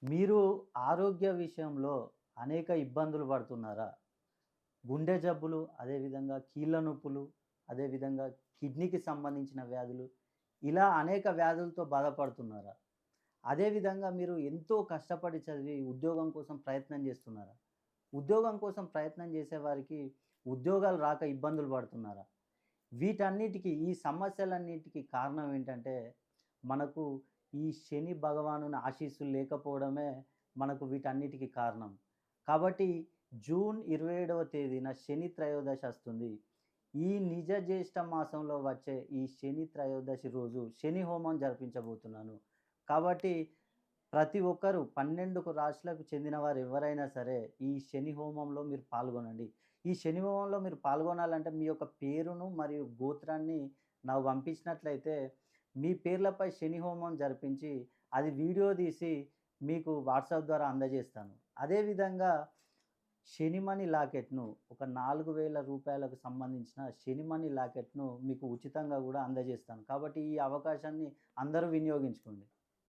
మీరు ఆరోగ్య విషయంలో అనేక ఇబ్బందులు పడుతున్నారా? గుండె జబ్బులు, అదేవిధంగా కీళ్ళ నొప్పులు, అదేవిధంగా కిడ్నీకి సంబంధించిన వ్యాధులు, ఇలా అనేక వ్యాధులతో బాధపడుతున్నారా? అదేవిధంగా మీరు ఎంతో కష్టపడి చదివి ఉద్యోగం కోసం ప్రయత్నం చేస్తున్నారా? ఉద్యోగం కోసం ప్రయత్నం చేసేవారికి ఉద్యోగాలు రాక ఇబ్బందులు పడుతున్నారా? వీటన్నిటికి ఈ సమస్యలన్నిటికి కారణం ఏంటంటే, మనకు ఈ శని భగవానుని ఆశీస్సులు లేకపోవడమే మనకు వీటన్నిటికి కారణం. కాబట్టి జూన్ 27వ తేదీన శని త్రయోదశి వస్తుంది. ఈ నిజ జ్యేష్ఠ మాసంలో వచ్చే ఈ శని త్రయోదశి రోజు శని హోమం జరిపించబోతున్నాను. కాబట్టి ప్రతి ఒక్కరు 12 రాశులకు చెందిన వారు ఎవరైనా సరే ఈ శని హోమంలో మీరు పాల్గొనండి. ఈ శని హోమంలో మీరు పాల్గొనాలంటే మీ యొక్క పేరును మరియు గోత్రాన్ని నాకు పంపించినట్లయితే మీ పేర్లపై శని హోమం జరిపించి అది వీడియో తీసి మీకు వాట్సాప్ ద్వారా అందజేస్తాను. అదేవిధంగా శనిమణి లాకెట్‌ను ఒక రూ. 4000కు సంబంధించిన శనిమణి లాకెట్‌ను మీకు ఉచితంగా గూడా అందజేస్తాను. కాబట్టి ఈ అవకాశాన్ని అందరూ వినియోగించుకోండి.